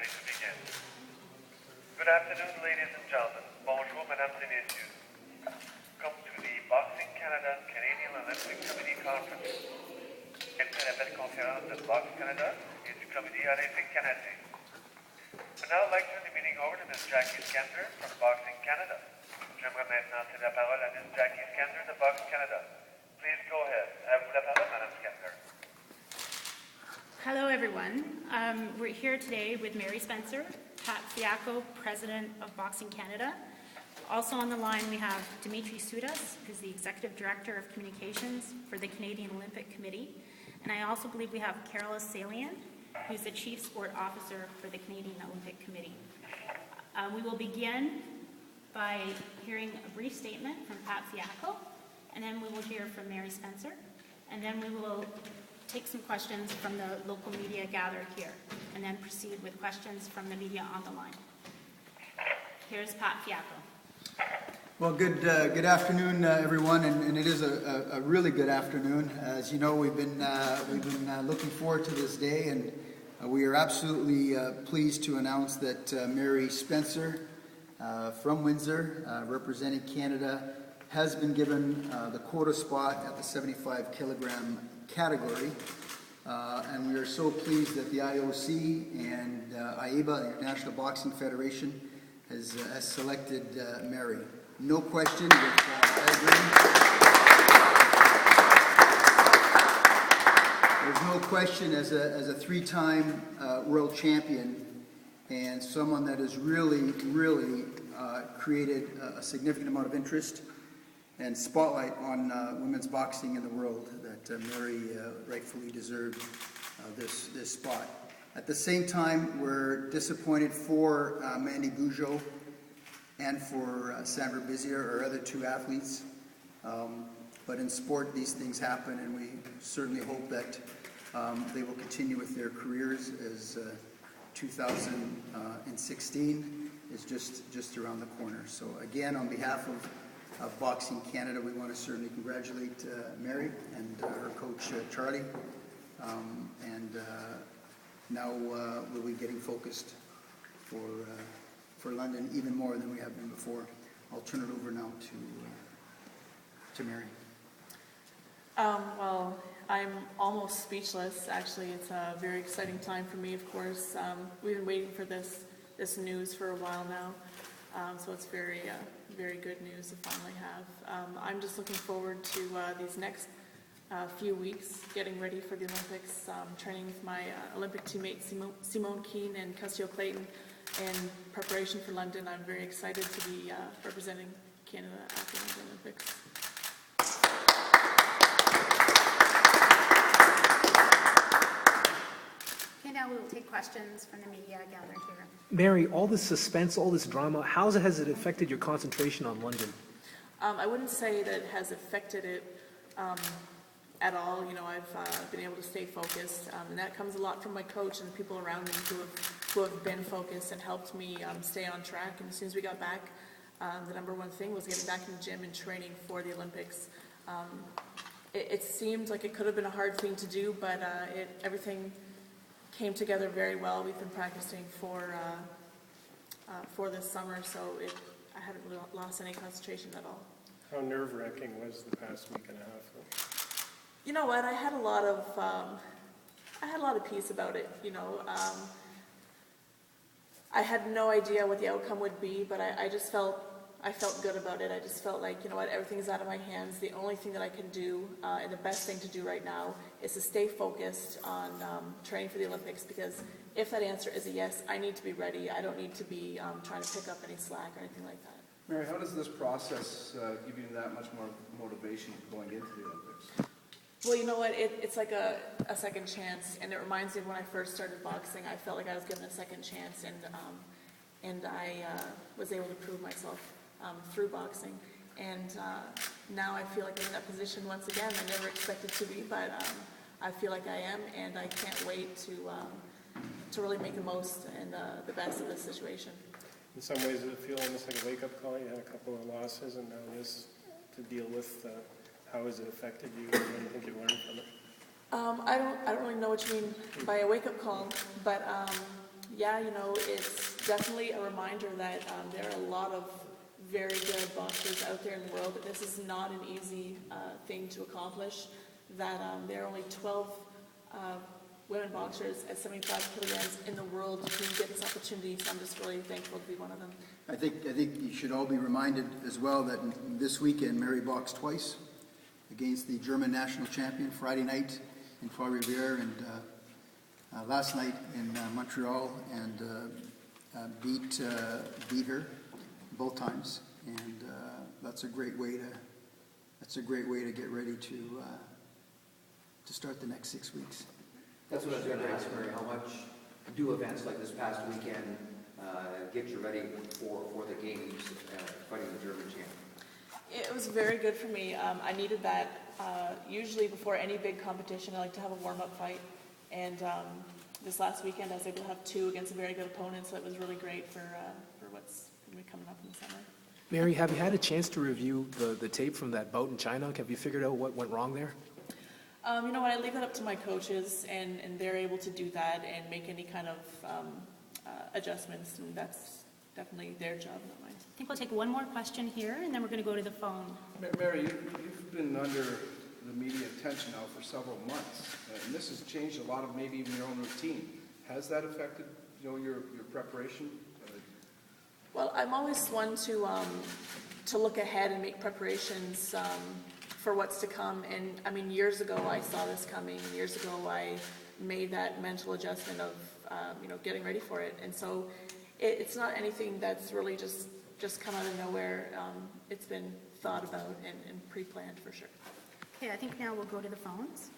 ready to begin. Good afternoon, ladies and gentlemen. Bonjour, mesdames et messieurs. Come to the Boxing Canada Canadian Olympic Committee Conference. Après la belle conférence de Boxe Canada et du Comité olympique canadien. I'd now like to turn the meeting over to Ms. Jackie Skender from Boxing Canada. J'aimerais maintenant céder la parole à Ms. Jackie Skender de Boxe Canada. Please go ahead. À vous la parole, Madame Skender. Hello, everyone. We're here today with Mary Spencer, Pat Fiacco, President of Boxing Canada. Also on the line, we have Dimitri Soudas, who's the Executive Director of Communications for the Canadian Olympic Committee. And I also believe we have Carla Salian, who's the Chief Sport Officer for the Canadian Olympic Committee. We will begin by hearing a brief statement from Pat Fiacco, and then we will hear from Mary Spencer, and then we will take some questions from the local media gathered here, and then proceed with questions from the media on the line. Here's Pat Fiacco. Well, good afternoon, everyone, and it is a really good afternoon. As you know, we've been looking forward to this day, and we are absolutely pleased to announce that Mary Spencer from Windsor, representing Canada, has been given the quota spot at the 75 kilogram category, and we are so pleased that the IOC and IABA, the International Boxing Federation, has selected Mary. No question, there's no question as a three-time world champion and someone that has really created a significant amount of interest and spotlight on women's boxing in the world, that Mary rightfully deserved this spot. At the same time, we're disappointed for Mandy Bujold and for Sandra Bizier, our other two athletes. But in sport, these things happen, and we certainly hope that they will continue with their careers, as 2016 is just around the corner. So again, on behalf of Boxing Canada, we want to certainly congratulate Mary and her coach Charlie, and now we'll be getting focused for London even more than we have been before. I'll turn it over now to Mary. Well, I'm almost speechless. Actually, it's a very exciting time for me. Of course, we've been waiting for this news for a while now, so it's very good news to finally have. I'm just looking forward to these next few weeks, getting ready for the Olympics, training with my Olympic teammates Simone Keane and Custio Clayton in preparation for London. I'm very excited to be representing Canada at the London Olympics. Okay, now we will take questions from the media gathered here. Mary, all this suspense, all this drama, how has it affected your concentration on London? I wouldn't say that it has affected it at all. You know, I've been able to stay focused, and that comes a lot from my coach and the people around me who have been focused and helped me stay on track. And as soon as we got back, the number one thing was getting back in the gym and training for the Olympics. It seemed like it could have been a hard thing to do, but everything came together very well. We've been practicing for this summer, so I haven't lost any concentration at all. How nerve-wracking was the past week and a half? You know what? I had a lot of peace about it. You know, I had no idea what the outcome would be, but I felt good about it. I just felt like, you know what, everything's out of my hands. The only thing that I can do, and the best thing to do right now, is to stay focused on training for the Olympics, because if that answer is a yes, I need to be ready. I don't need to be trying to pick up any slack or anything like that. Mary, how does this process give you that much more motivation going into the Olympics? Well, you know what, it's like a second chance, and it reminds me of when I first started boxing. I felt like I was given a second chance, and I was able to prove myself through boxing. And now I feel like I'm in that position once again. I never expected to be, but I feel like I am, and I can't wait to really make the most and the best of this situation. In some ways, does it feel almost like a wake-up call? You had a couple of losses, and now this to deal with. How has it affected you? What do you think you learned from it? I don't really know what you mean by a wake-up call, but Yeah, you know, it's definitely a reminder that there are a lot of very good boxers out there in the world, that this is not an easy thing to accomplish, that there are only 12 women boxers at 75 kilograms in the world who get this opportunity, so I'm just really thankful to be one of them. I think you should all be reminded as well that this weekend Mary boxed twice against the German national champion, Friday night in Trois-Rivières and last night in Montreal, and beat her both times. And that's a great way to get ready to start the next 6 weeks. That's what I was going to ask, Mary. How much do events like this past weekend get you ready for the games fighting the German champ? It was very good for me. I needed that. Usually before any big competition, I like to have a warm-up fight. And this last weekend, I was able to have 2 against a very good opponent, so it was really great for what's going to be coming up in the summer. Mary, have you had a chance to review the tape from that bout in China? Have you figured out what went wrong there? You know what, I leave that up to my coaches, and they're able to do that and make any kind of adjustments, and that's definitely their job, not mine. I think we'll take one more question here, and then we're going to go to the phone. Mary, you've been under the media attention now for several months, and this has changed a lot of maybe even your own routine. Has that affected, you know, your preparation? Well, I'm always one to look ahead and make preparations for what's to come. And I mean, years ago I saw this coming. Years ago I made that mental adjustment of you know, getting ready for it. And so it's not anything that's really just come out of nowhere. It's been thought about and pre-planned for sure. Okay, I think now we'll go to the phones.